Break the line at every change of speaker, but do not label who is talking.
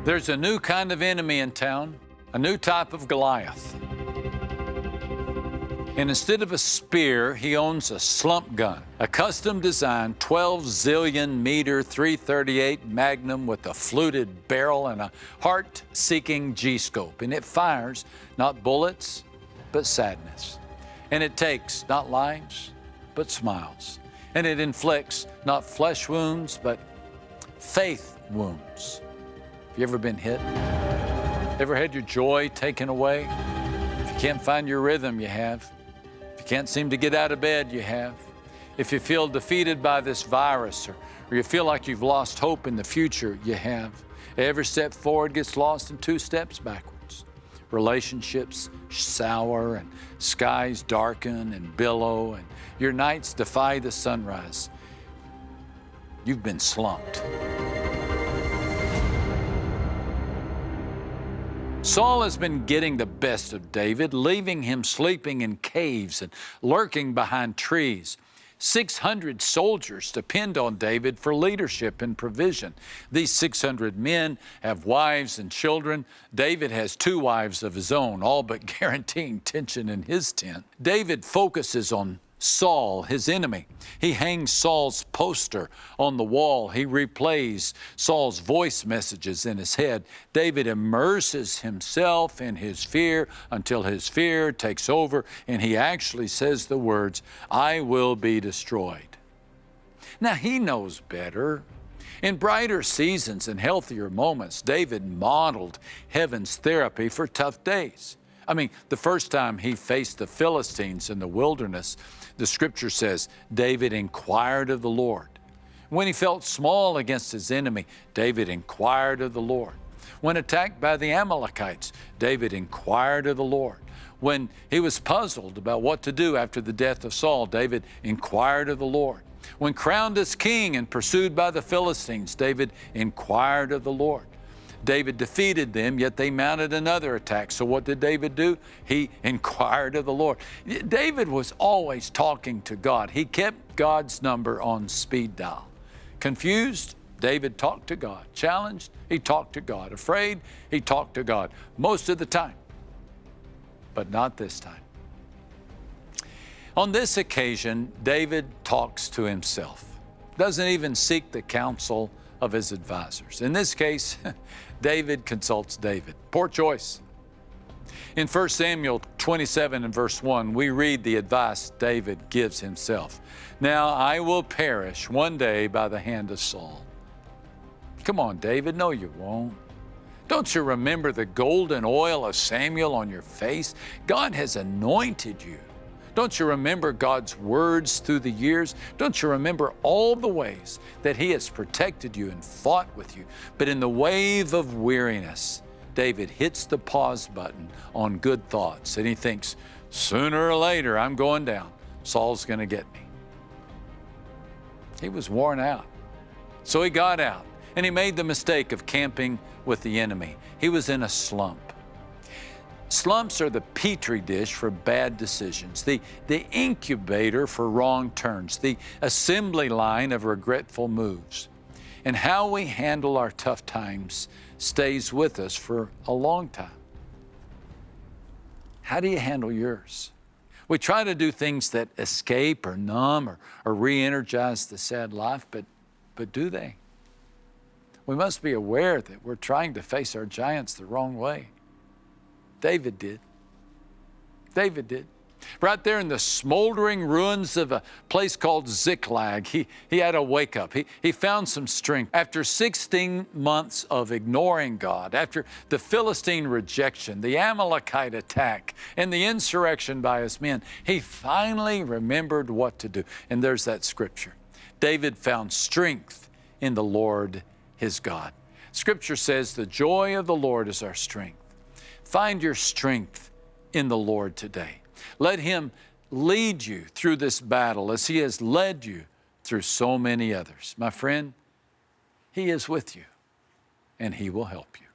There's a new kind of enemy in town, a new type of Goliath. And instead of a spear, he owns a slump gun, a custom-designed 12 zillion meter .338 Magnum with a fluted barrel and a heart-seeking G-scope. And it fires not bullets, but sadness. And it takes not lives, but smiles. And it inflicts not flesh wounds, but faith wounds. Have you ever been hit? Ever had your joy taken away? If you can't find your rhythm, you have. If you can't seem to get out of bed, you have. If you feel defeated by this virus, or you feel like you've lost hope in the future, you have. Every step forward gets lost in 2 steps backwards. Relationships sour, and skies darken and billow, and your nights defy the sunrise. You've been slumped. Saul has been getting the best of David, leaving him sleeping in caves and lurking behind trees. 600 soldiers depend on David for leadership and provision. These 600 men have wives and children. David has 2 wives of his own, all but guaranteeing tension in his tent. David focuses on Saul, his enemy. He hangs Saul's poster on the wall. He replays Saul's voice messages in his head. David immerses himself in his fear until his fear takes over, and he actually says the words, "I will be destroyed." Now, he knows better. In brighter seasons and healthier moments, David modeled heaven's therapy for tough days. I mean, the first time he faced the Philistines in the wilderness, the scripture says, David inquired of the Lord. When he felt small against his enemy, David inquired of the Lord. When attacked by the Amalekites, David inquired of the Lord. When he was puzzled about what to do after the death of Saul, David inquired of the Lord. When crowned as king and pursued by the Philistines, David inquired of the Lord. David defeated them, yet they mounted another attack. So what did David do? He inquired of the Lord. David was always talking to God. He kept God's number on speed dial. Confused? David talked to God. Challenged? He talked to God. Afraid? He talked to God. Most of the time. But not this time. On this occasion, David talks to himself. Doesn't even seek the counsel of his advisors. In this case, David consults David. Poor choice. In 1 Samuel 27 and verse 1, we read the advice David gives himself. "Now I will perish one day by the hand of Saul." Come on, David. No, you won't. Don't you remember the golden oil of Samuel on your face? God has anointed you. Don't you remember God's words through the years? Don't you remember all the ways that He has protected you and fought with you? But in the wave of weariness, David hits the pause button on good thoughts, and he thinks, sooner or later, I'm going down. Saul's going to get me. He was worn out. So he got out, and he made the mistake of camping with the enemy. He was in a slump. Slumps are the petri dish for bad decisions, the incubator for wrong turns, the assembly line of regretful moves. And how we handle our tough times stays with us for a long time. How do you handle yours? We try to do things that escape or numb or re-energize the sad life, but do they? We must be aware that we're trying to face our giants the wrong way. David did. David did. Right there in the smoldering ruins of a place called Ziklag, he had a wake up. He found some strength. After 16 months of ignoring God, after the Philistine rejection, the Amalekite attack, and the insurrection by his men, he finally remembered what to do. And there's that scripture. David found strength in the Lord his God. Scripture says the joy of the Lord is our strength. Find your strength in the Lord today. Let Him lead you through this battle as He has led you through so many others. My friend, He is with you, and He will help you.